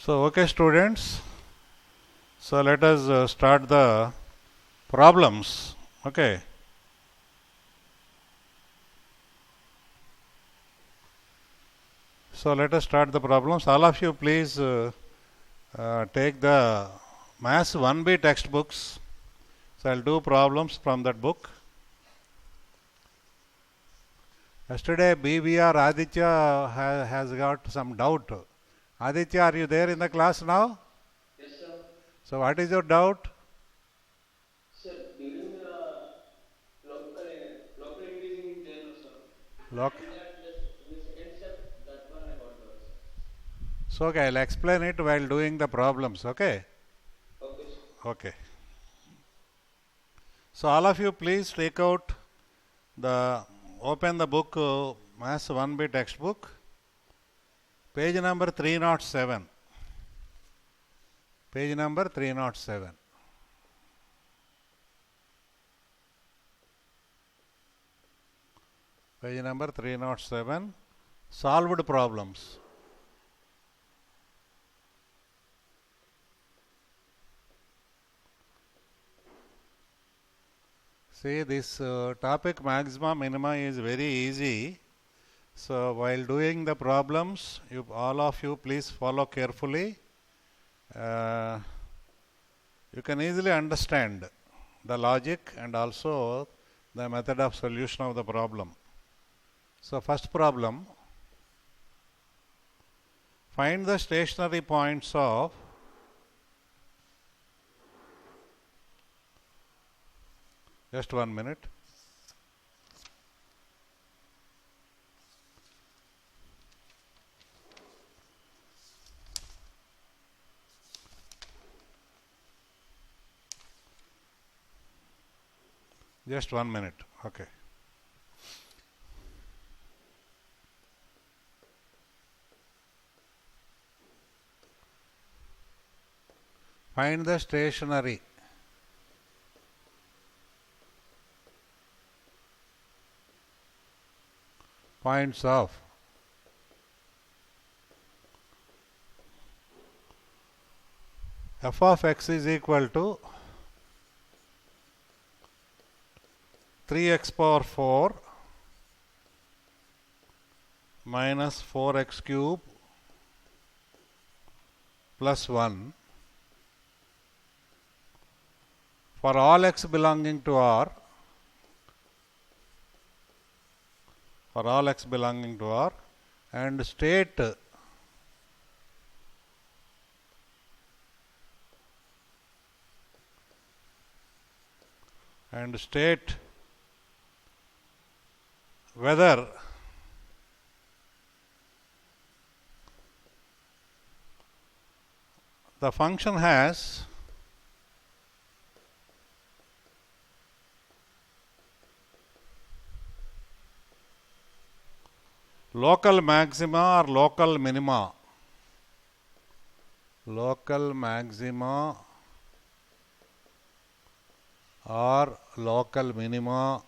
So, okay, students. So, let us start the problems. Okay. So, let us start the problems. All of you, please take the Maths 1B textbooks. So, I'll do problems from that book. Yesterday, BVR Aditya has got some doubt. Aditya, are you there in the class now? Yes, sir. So, what is your doubt? Sir, during local increasing is there, no, sir. Look. In that, in the second step, that one I got doubt, sir. So, okay, I'll explain it while doing the problems. Okay. Okay, sir. Okay. So, all of you, please take out open the book Maths 1B textbook, page number 307. Page number 307. Page number 307. Solved problems. See, this topic maxima minima is very easy. So, while doing the problems, all of you please follow carefully. You can easily understand the logic and also the method of solution of the problem. So, first problem, find the stationary points of just 1 minute. Just 1 minute. Okay. Find the stationary points of f of x is equal to 3x power 4 minus 4x cube plus 1 for all x belonging to R, for all x belonging to R, and state whether the function has local maxima or local minima. Local maxima or local minima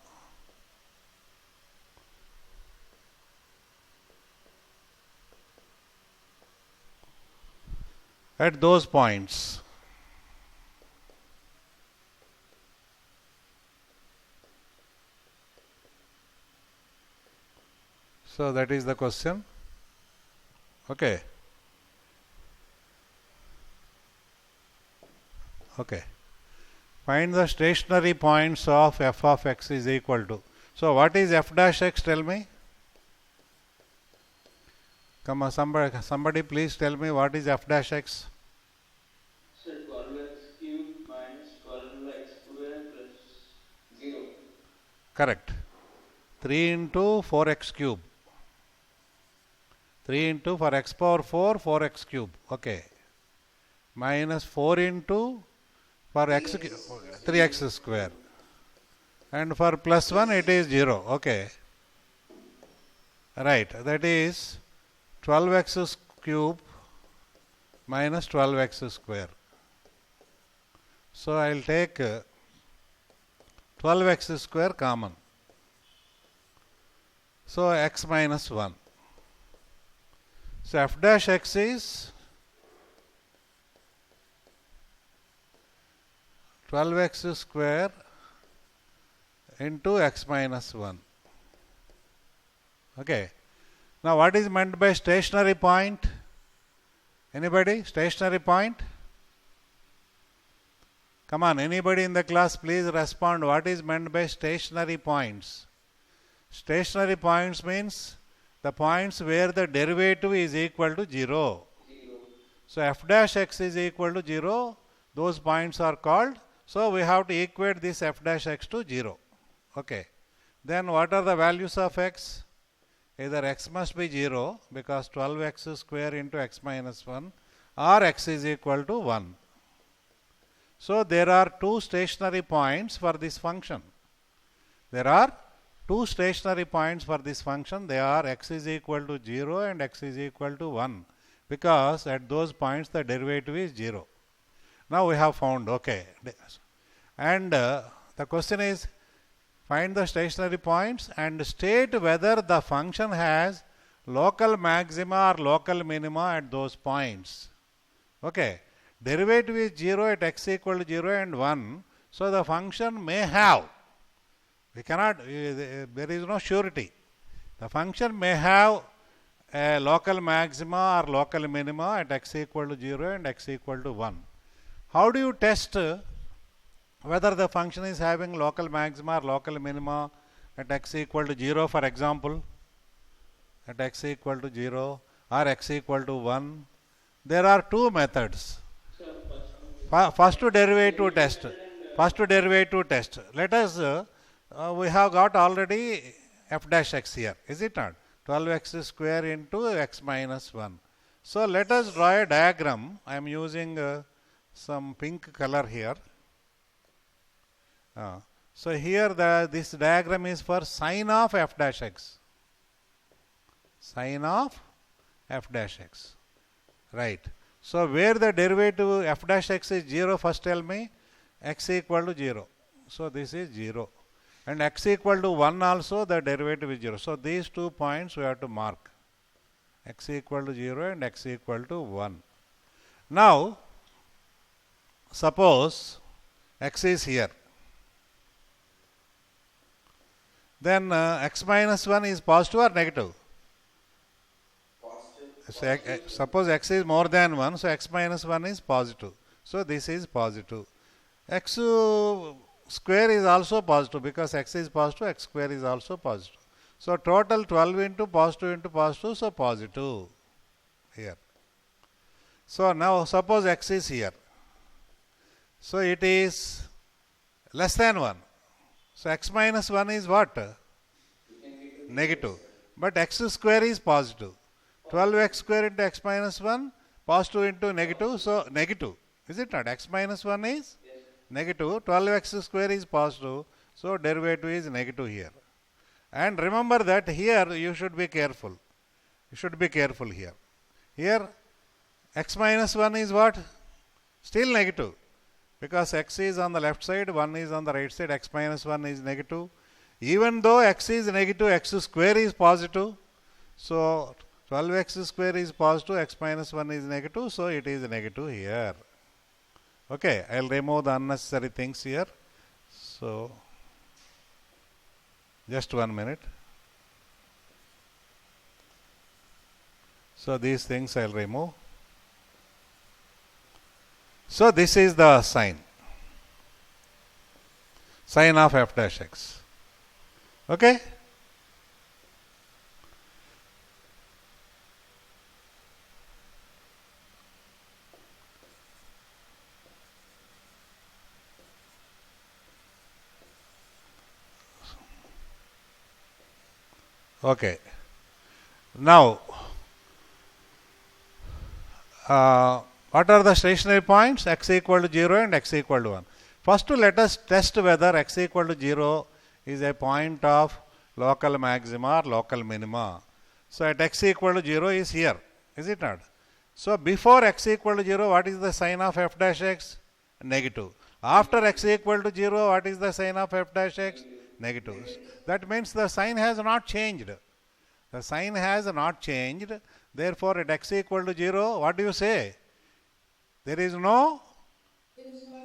at those points. So, that is the question. Okay. Okay. Find the stationary points of f of x is equal to. So, what is f dash x? Tell me. Come on, somebody please tell me what is f dash x? Sir, 12x cube minus 12x square plus 0. Correct. 3 into 4x cube. 3 into for x power 4, 4x cube. Okay. Minus 4 into for x 3x square. And for plus 1 it is 0. Okay. Right. That is 12x cube minus 12x square. So, I will take 12x square common. So, x minus 1. So, f dash x is 12x square into x minus 1. Okay. Now what is meant by stationary point? Anybody? Stationary point? Come on, anybody in the class, please respond. What is meant by stationary points? Stationary points means the points where the derivative is equal to 0. So f dash x is equal to 0. Those points are called. So we have to equate this f dash x to 0. Okay. Then what are the values of x? Either x must be 0 because 12x square into x minus 1, or x is equal to 1. So there are two stationary points for this function. There are two stationary points for this function. They are x is equal to 0 and x is equal to 1, because at those points the derivative is 0. Now we have found, okay. And the question is, find the stationary points and state whether the function has local maxima or local minima at those points. Okay. Derivative is 0 at x equal to 0 and 1. So the function may have, we cannot, there is no surety. The function may have a local maxima or local minima at x equal to 0 and x equal to 1. How do you test whether the function is having local maxima or local minima at x equal to 0, for example, at x equal to 0 or x equal to 1? There are two methods. First derivative test. First derivative test. Let us, we have got already f dash x here, is it not? 12x square into x minus 1. So let us draw a diagram. I am using some pink color here. So here this diagram is for sine of f dash x. Sine of f dash x. Right. So where the derivative f dash x is 0, first tell me. X equal to 0. So this is 0. And x equal to 1 also, the derivative is 0. So these 2 points we have to mark. X equal to 0 and x equal to 1. Now, suppose x is here. Then x minus 1 is positive or negative? So, suppose x is more than 1, so x minus 1 is positive. So this is positive. X square is also positive, because x is positive, x square is also positive. So total 12 into positive, so positive here. So now suppose x is here. So it is less than 1. So x minus 1 is what? Negative. But x square is positive. 12x square into x minus 1, positive into negative, so negative. Is it not? X minus 1 is negative, 12x square is positive, so derivative is negative here. And remember that here you should be careful. You should be careful here. Here x minus 1 is what? Still negative. Because x is on the left side, 1 is on the right side, x minus 1 is negative. Even though x is negative, x square is positive. So 12x square is positive, x minus 1 is negative, so it is negative here. Okay, I will remove the unnecessary things here. So, just 1 minute. So, these things I will remove. So, this is the sign. Sign of f dash x. Okay? Okay. Now, what are the stationary points? X equal to 0 and x equal to 1. First, let us test whether x equal to 0 is a point of local maxima or local minima. So, at x equal to 0 is here, is it not? So, before x equal to 0, what is the sign of f dash x? Negative. After x equal to 0, what is the sign of f dash x? Negative. That means the sign has not changed. The sign has not changed. Therefore, at x equal to 0, what do you say? There is no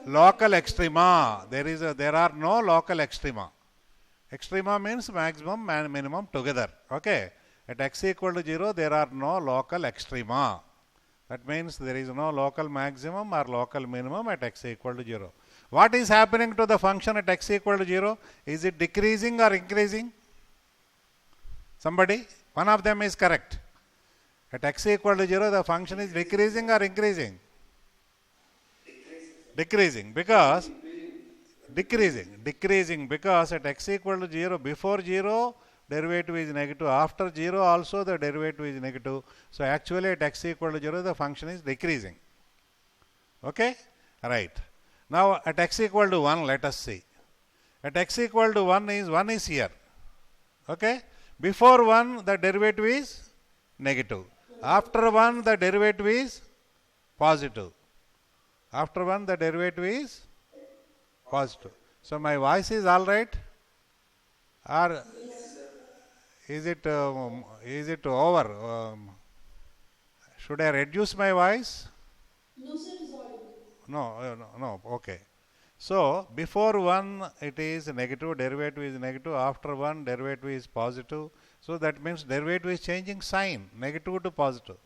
local extrema. There are no local extrema. Extrema means maximum and minimum together. Okay. At x equal to 0, there are no local extrema. That means there is no local maximum or local minimum at x equal to 0. What is happening to the function at x equal to 0? Is it decreasing or increasing? Somebody? One of them is correct. At x equal to 0, the function is decreasing or increasing? Decreasing. Because decreasing because at x equal to 0, before 0 derivative is negative, after 0 also the derivative is negative. So actually at x equal to 0 the function is decreasing. Okay? Right. Now at x equal to 1, let us see. At x equal to 1 is here. Okay? Before 1 the derivative is negative. After 1 the derivative is positive. After 1 the derivative is positive. So my voice is all right? Or is it over? Should I reduce my voice? No, sir, it is audible. No. Okay. So before 1 it is negative, derivative is negative. After 1 derivative is positive. So that means derivative is changing sign, negative to positive.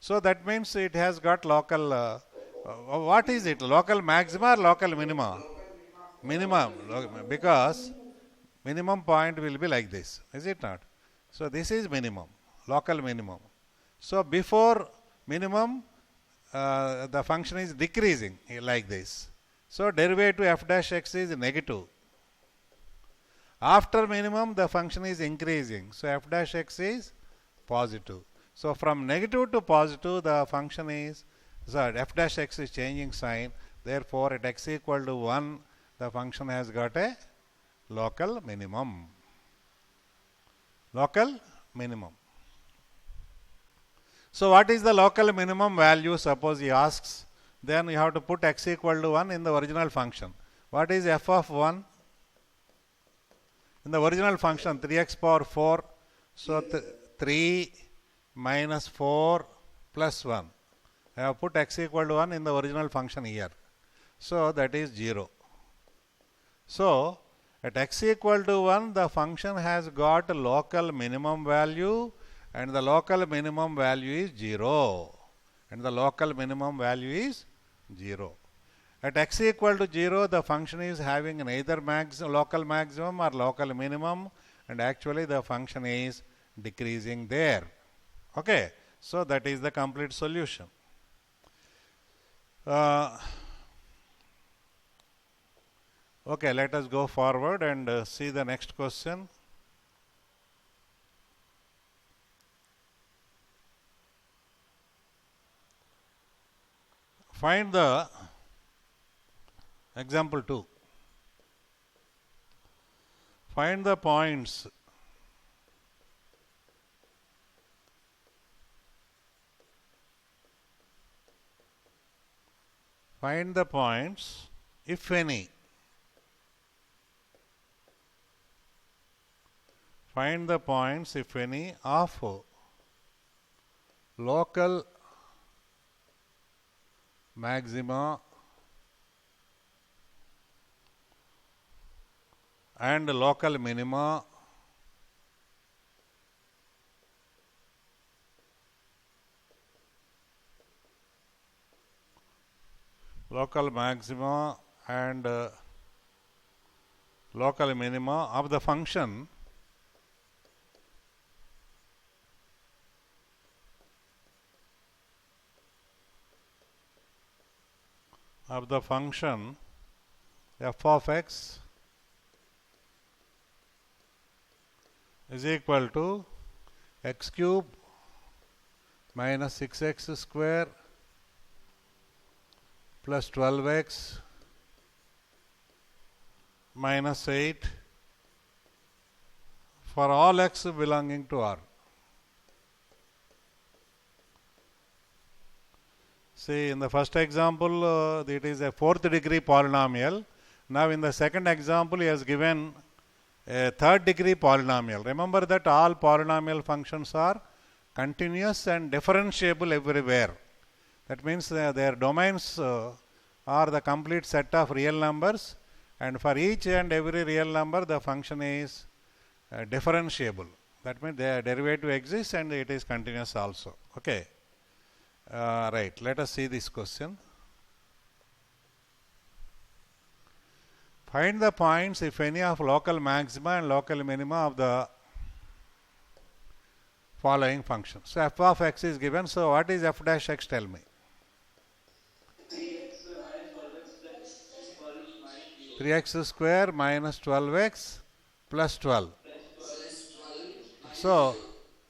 So that means it has got local. What is it? Local maxima or local minima? Minimum, because minimum point will be like this, is it not? So this is minimum, local minimum. So before minimum, the function is decreasing like this. So derivative f dash x is negative. After minimum, the function is increasing. So f dash x is positive. So from negative to positive, the function is, f dash x is changing sign. Therefore, at x equal to 1, the function has got a local minimum. Local minimum. So what is the local minimum value? Suppose he asks, then you have to put x equal to 1 in the original function. What is f of 1? In the original function 3x power 4. So 3 minus 4 plus 1. I have put x equal to 1 in the original function here. So that is 0. So at x equal to 1, the function has got a local minimum value, and the local minimum value is 0. And the local minimum value is 0. At x equal to 0, the function is having neither local maximum or local minimum, and actually the function is decreasing there. Okay, so that is the complete solution. Okay, let us go forward and see the next question. Find the example 2. Find the points if any. Find the points, if any, of local maxima and local minima local maxima and local minima of the function f of x is equal to x cube minus 6x square plus 12x minus 8 for all x belonging to R. See, in the first example, it is a 4th degree polynomial. Now, in the second example, he has given a 3rd degree polynomial. Remember that all polynomial functions are continuous and differentiable everywhere. That means their domains or the complete set of real numbers, and for each and every real number the function is differentiable. That means the derivative exists and it is continuous also. Okay. Right. Let us see this question. Find the points, if any, of local maxima and local minima of the following function. So f of x is given. So what is f dash x? Tell me. 3x square minus 12x plus 12. So,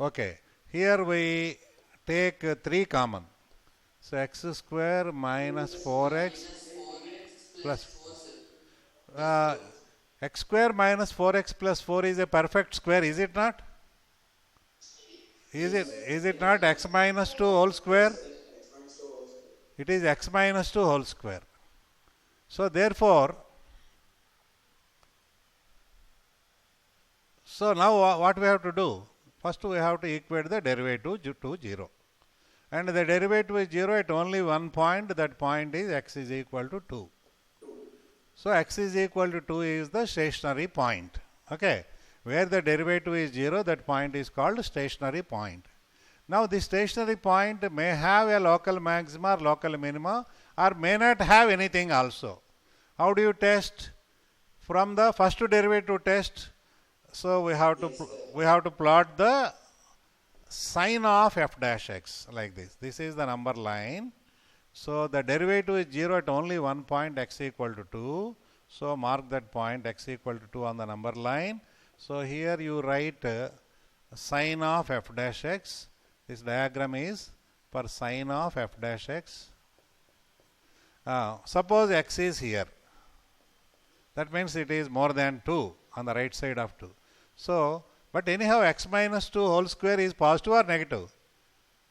okay, here we take 3 common. So x square minus 4x plus x square minus 4x plus 4 is a perfect square, is it not? Is it not x minus 2 whole square? It is x minus 2 whole square. So therefore, so now what we have to do? First we have to equate the derivative to 0. And the derivative is 0 at only one point. That point is x is equal to 2. So x is equal to 2 is the stationary point. Okay. Where the derivative is 0, that point is called stationary point. Now this stationary point may have a local maxima or local minima, or may not have anything also. How do you test? From the first derivative test, so we have to plot the sign of f dash x like this. This is the number line. So the derivative is 0 at only one point, x equal to 2. So mark that point x equal to 2 on the number line. So here you write sign of f dash x. This diagram is for sign of f dash x. Suppose x is here. That means it is more than 2 on the right side of 2. So, but anyhow x minus 2 whole square is positive or negative?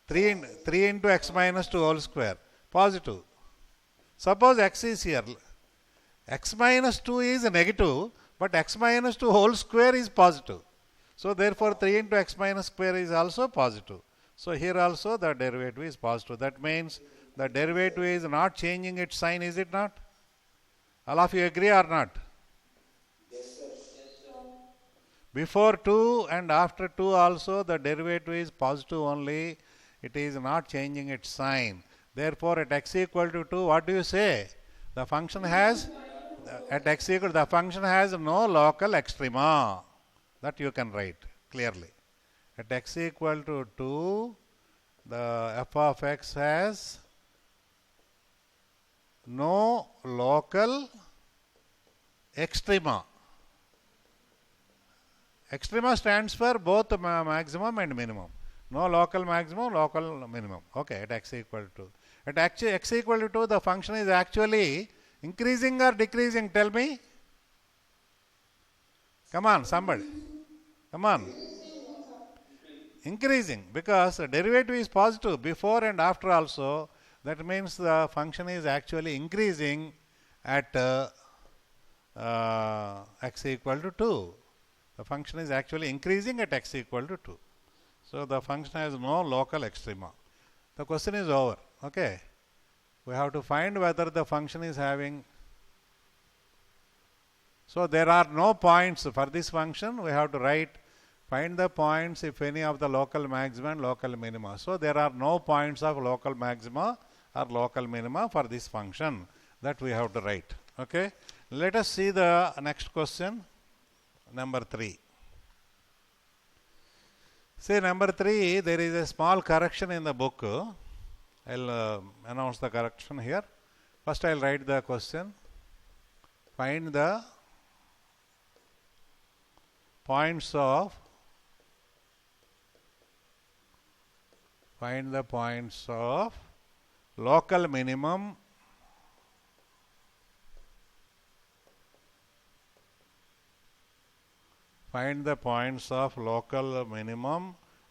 3 into x minus 2 whole square. Positive. Suppose x is here. X minus 2 is negative, but x minus 2 whole square is positive. So therefore 3 into x minus square is also positive. So here also the derivative is positive. That means the derivative is not changing its sign, is it not? All of you agree or not? Yes, sir. Before 2 and after 2 also the derivative is positive only. It is not changing its sign. Therefore at x equal to 2, what do you say? The function has, at x equal, the function has no local extrema. That you can write clearly. At x equal to 2, the f of x has no local extrema. Extrema stands for both maximum and minimum. No local maximum, local minimum. Okay, at x equal to 2. At x equal to 2, the function is actually increasing or decreasing? Tell me. Come on, somebody. Come on. Increasing, because the derivative is positive before and after also. That means the function is actually increasing at x equal to 2. The function is actually increasing at x equal to 2. So the function has no local extrema. The question is over. Okay. We have to find whether the function is having. So there are no points for this function. We have to write, find the points, if any, of the local maxima and local minima. So there are no points of local maxima or local minima for this function. That we have to write. Okay. Let us see the next question. Number 3. See, number 3, there is a small correction in the book. I'll announce the correction here. First I'll write the question. Find the points of local minimum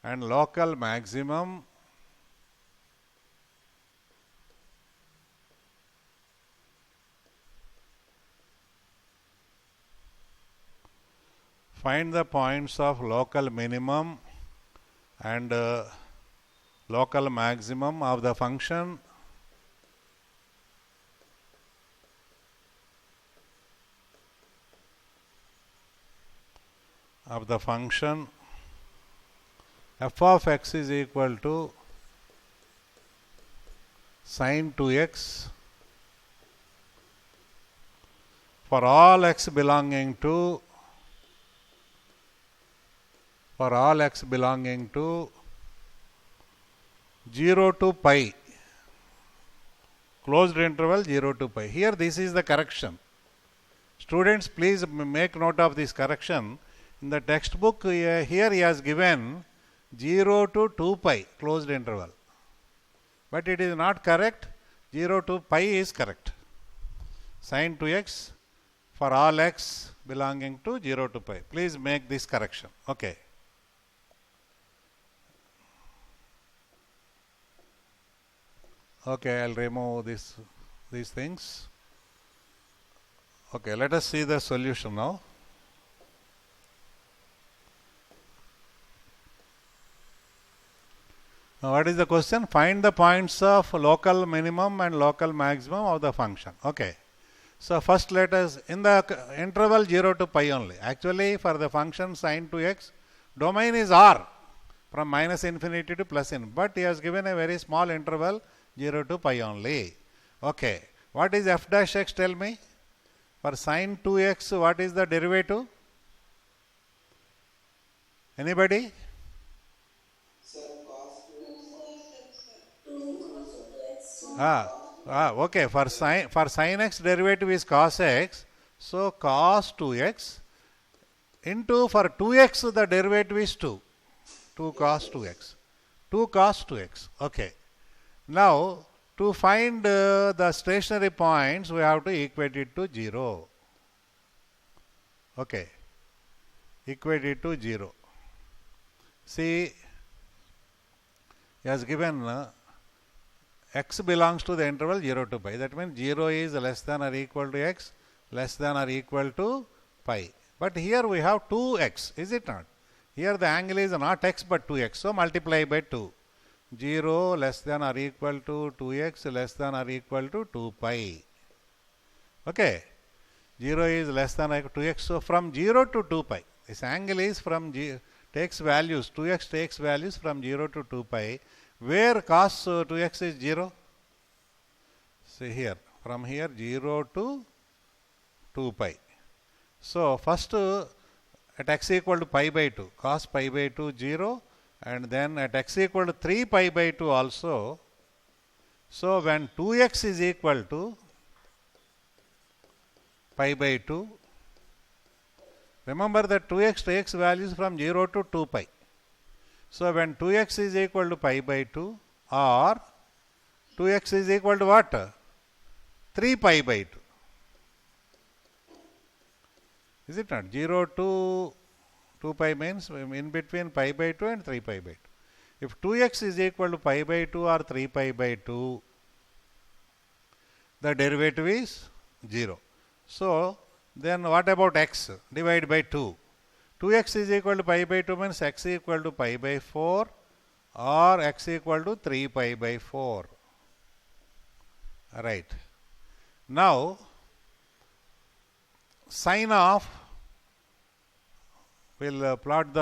and local maximum find the points of local minimum and local maximum of the function of the function f of x is equal to sin 2x for all x belonging to 0 to pi, closed interval 0 to pi. Here this is the correction. Students, please make note of this correction. In the textbook here he has given 0 to 2 pi closed interval, but it is not correct. 0 to pi is correct. Sin 2x for all x belonging to 0 to pi. Please make this correction. Okay. Okay, I'll remove these things. Okay, let us see the solution now. Now, what is the question? Find the points of local minimum and local maximum of the function. Okay. So, first let us, in the interval 0 to pi only. Actually, for the function sin 2x, domain is R from minus infinity to plus infinity. But he has given a very small interval 0 to pi only. Okay. What is f dash x? Tell me. For sin 2x, what is the derivative? Anybody? Sir, cos 2x. Okay. For sin x, derivative is cos x. So cos 2x into, for 2x, the derivative is 2. 2 cos 2x. 2 cos 2x. Okay. Now, to find the stationary points, we have to equate it to 0. Okay. Equate it to 0. See, he has given x belongs to the interval 0 to pi. That means 0 is less than or equal to x, less than or equal to pi. But here we have 2x, is it not? Here the angle is not x but 2x. So multiply by 2. 0 less than or equal to 2x less than or equal to 2 pi. Okay. 0 is less than or equal to 2x. So from 0 to 2 pi. This angle is from takes values. 2x takes values from 0 to 2 pi. Where cos 2x is 0? See here. From here 0 to 2 pi. So first at x equal to pi by 2. Cos pi by 2 0. And then at x equal to 3 pi by 2 also. So when 2x is equal to pi by 2, remember that 2x takes values from 0 to 2 pi. So when 2x is equal to pi by 2 or 2x is equal to what? 3 pi by 2. Is it not? 0 to 2 pi means in between pi by 2 and 3 pi by 2. If 2x is equal to pi by 2 or 3 pi by 2, the derivative is 0. So, then what about x? Divide by 2. 2x is equal to pi by 2 means x equal to pi by 4 or x equal to 3 pi by 4. Right. Now, sine of, we'll plot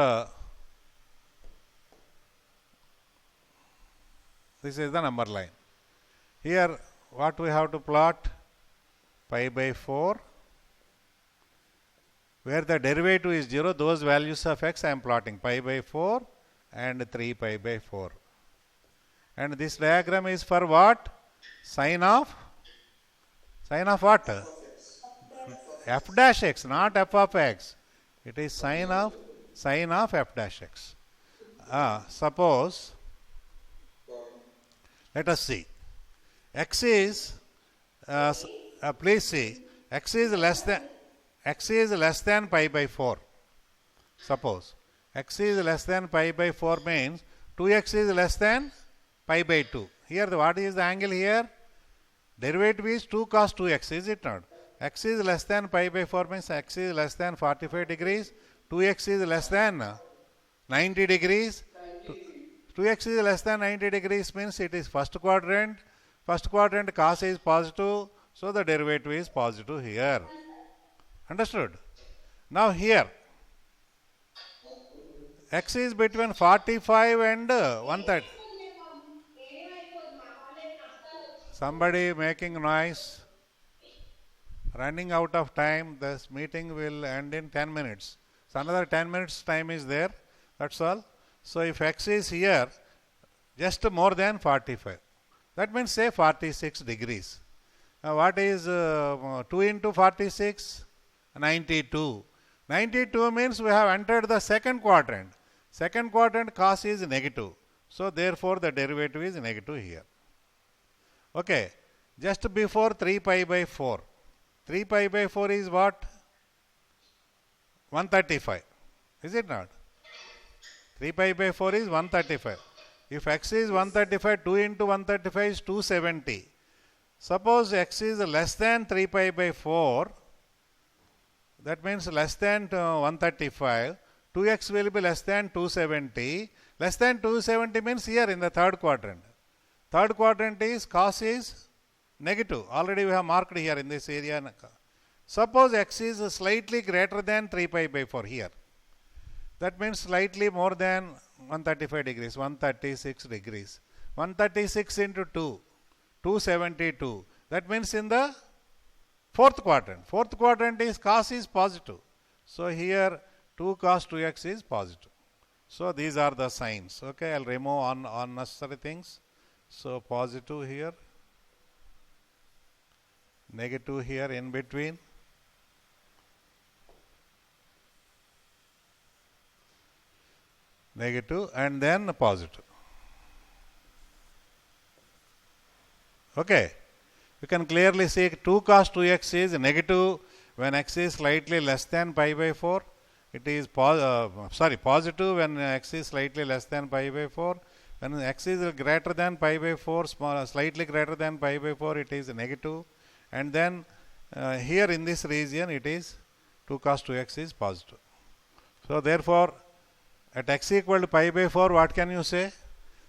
this is the number line. Here what we have to plot? Pi by 4. Where the derivative is 0, those values of x I am plotting. Pi by 4 and 3 pi by 4. And this diagram is for what? Sine of what? F dash x, not f of x. It is sine of f dash x. Suppose, let us see. X is, please see, x is less than pi by 4. Suppose x is less than pi by 4 means 2x is less than pi by 2. Here what is the angle here? Derivative is 2 cos 2x, is it not? X is less than pi by 4 means x is less than 45 degrees. 2x is less than 90 degrees. 2x is less than 90 degrees means it is first quadrant. First quadrant cos is positive. So the derivative is positive here. Understood? Now here, x is between 45 and 130. Somebody making noise. Running out of time. This meeting will end in 10 minutes. So another 10 minutes time is there. That's all. So if x is here, just more than 45. That means say 46 degrees. Now what is 2 into 46? 92. 92 means we have entered the second quadrant. Second quadrant cos is negative. So therefore the derivative is negative here. Okay. Just before 3 pi by 4. 3 pi by 4 is what? 135. Is it not? 3 pi by 4 is 135. If x is 135, 2 into 135 is 270. Suppose x is less than 3 pi by 4, that means less than 135, 2x will be less than 270. Less than 270 means here in the third quadrant. Third quadrant is cos is negative. Already we have marked here in this area. Suppose x is slightly greater than 3 pi by 4 here. That means slightly more than 135 degrees, 136 degrees. 136 into 2, 272. That means in the fourth quadrant. Fourth quadrant is cos is positive. So here 2 cos 2x is positive. So these are the signs. Okay, I'll remove unnecessary things. So positive here, negative here in between. Negative and then positive. Okay. You can clearly see 2 cos 2x is negative when x is slightly less than pi by 4. It is positive when x is slightly less than pi by 4. When x is greater than pi by 4, slightly greater than pi by 4, it is negative. And then here in this region, it is 2 cos 2x is positive. So therefore, at x equal to pi by 4, what can you say?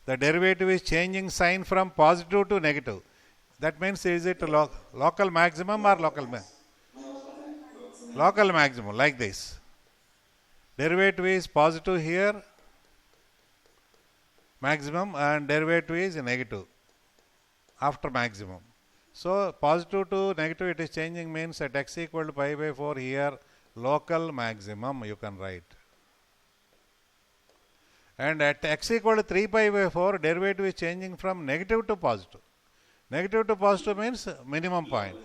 The derivative is changing sign from positive to negative. That means is it local maximum or local minimum? Local maximum, like this. Derivative is positive here, maximum, and derivative is negative after maximum. So positive to negative it is changing means at x equal to pi by 4 here, local maximum you can write. And at x equal to 3 pi by 4, derivative is changing from negative to positive. Negative to positive means minimum point.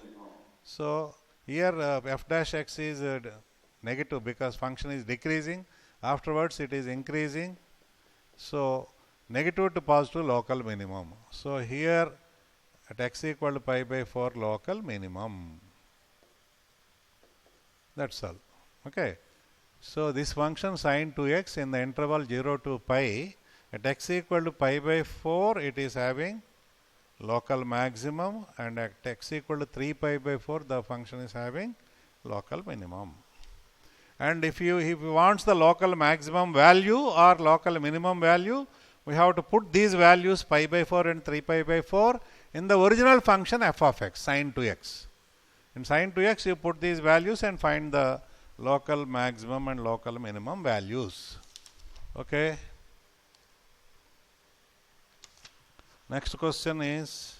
So here f dash x is negative because function is decreasing. Afterwards it is increasing. So negative to positive local minimum. So here at x equal to pi by 4 local minimum. That's all. Okay. So this function sin 2x in the interval 0 to pi, at x equal to pi by 4 it is having local maximum, and at x equal to 3 pi by 4 the function is having local minimum. And if you wants the local maximum value or local minimum value, we have to put these values pi by 4 and 3 pi by 4 in the original function f of x, sin 2x. In sin 2x you put these values and find the local maximum and local minimum values. Okay. Next question is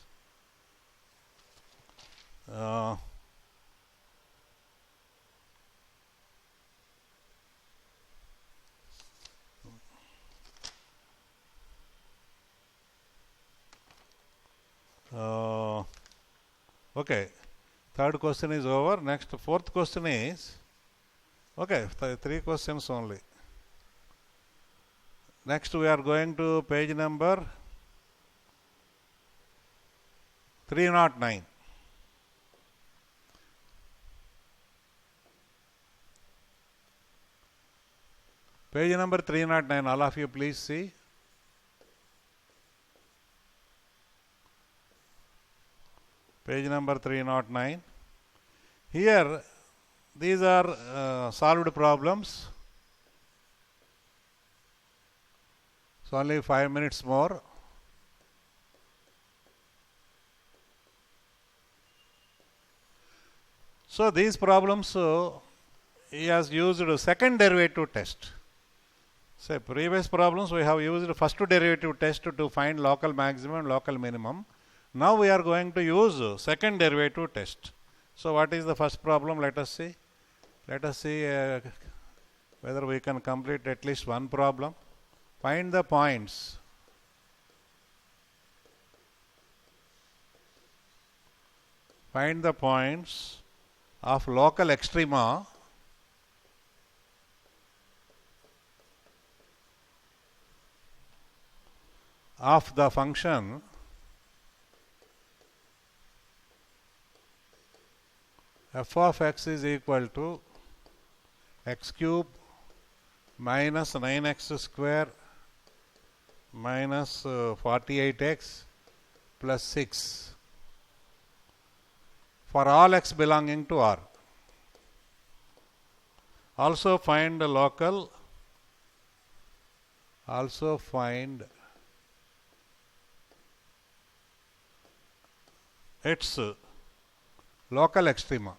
okay, third question is over. Next, fourth question is, okay, 3 questions only. Next we are going to page number 309. Page number 309, all of you please see. Page number 309. Here, these are solved problems. So only 5 minutes more. So these problems he has used second derivative test. So previous problems we have used first derivative test to find local maximum and local minimum. Now we are going to use second derivative test. So what is the first problem? Let us see. Let us see whether we can complete at least one problem. Find the points. Find the points of local extrema of the function f of x is equal to x cube minus 9x square minus 48x plus 6 for all x belonging to R. Also find the local, also find its local extrema.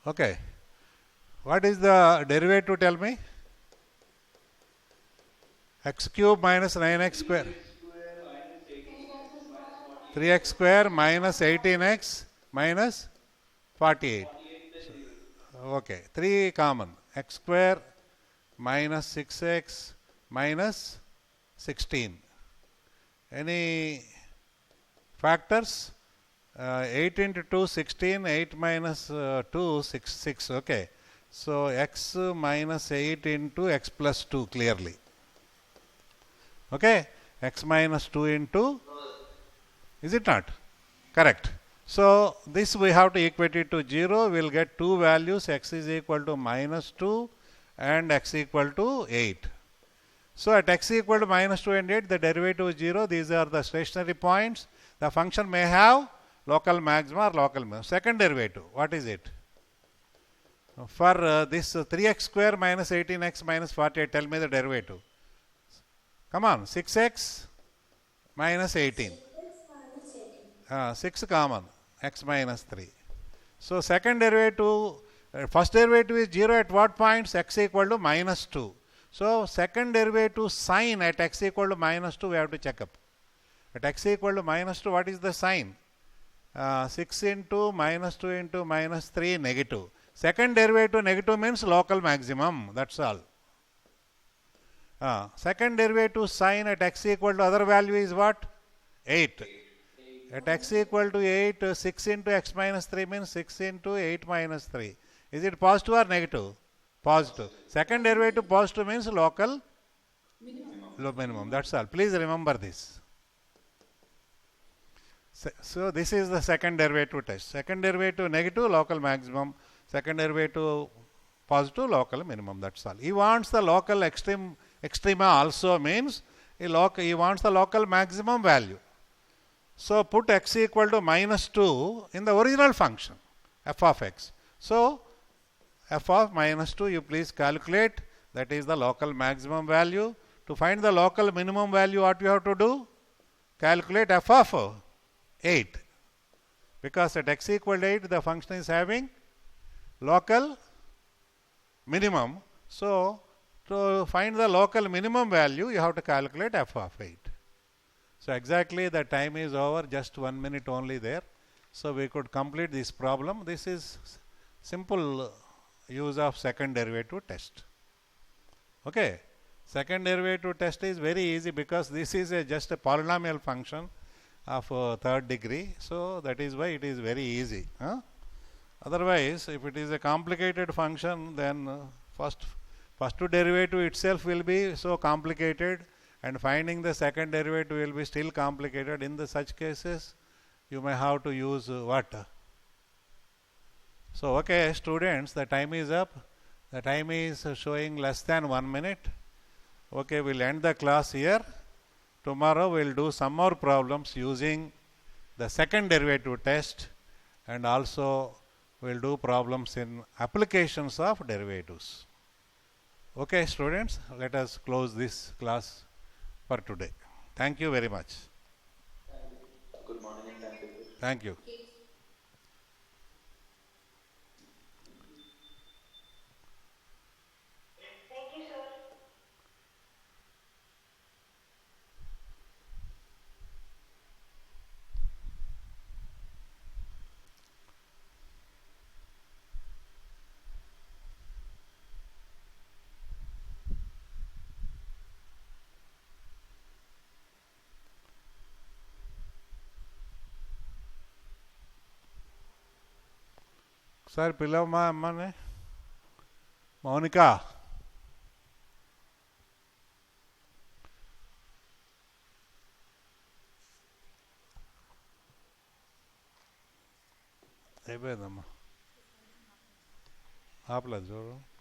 Okay. What is the derivative? Tell me. X cube minus 9x square. 3x square minus 18x minus 48. Okay. 3 common. X square minus 6x minus 16. Any factors? 8 into 2, 16, 8 minus 2, 6. Okay. So x minus 8 into x plus 2 clearly. Okay. X minus 2 into, is it not? Correct. So this we have to equate it to 0. We will get two values, x is equal to minus 2 and x equal to 8. So at x equal to minus 2 and 8, the derivative is 0. These are the stationary points. The function may have local maxima or local minimum. Second derivative, what is it? For this 3x square minus 18x minus 48, tell me the derivative. Come on, 6x minus 18. 6 common, x minus 3. So second derivative, first derivative is 0 at what points? X equal to minus 2. So second derivative sign at x equal to minus 2 we have to check up. At x equal to minus 2, what is the sign? 6 into minus 2 into minus 3 negative. Second derivative negative means local maximum, that's all. Second derivative sign at x equal to other value is what? 8. At x equal to 8, 6 into x minus 3 means 6 into 8 minus 3. Is it positive or negative? Positive. Second derivative positive means local minimum. That's all. Please remember this. So this is the second derivative test. Second derivative negative, local maximum. Second derivative positive, local minimum. That's all. He wants the local extrema also means he wants the local maximum value. So put x equal to minus 2 in the original function, f of x. So f of minus 2 you please calculate, that is the local maximum value. To find the local minimum value, what you have to do? Calculate f of 8. Because at x equal to 8 the function is having local minimum. So to find the local minimum value you have to calculate f of 8. So exactly the time is over, just 1 minute only there. So we could complete this problem. This is simple use of second derivative test. Okay. Second derivative test is very easy because this is just a polynomial function of third degree. So that is why it is very easy. Otherwise, if it is a complicated function, then first derivative itself will be so complicated, and finding the second derivative will be still complicated. In the such cases, you may have to use what? So, okay, students, the time is up. The time is showing less than 1 minute. Okay, we'll end the class here. Tomorrow we'll do some more problems using the second derivative test, and also we'll do problems in applications of derivatives. Okay, students, let us close this class for today. Thank you very much. Good morning and thank you. Thank you. ఒకసారి పిలవమ్మా అమ్మని. మౌనిక, అయిపోయిందమ్మా. ఆపలేదు చూడు.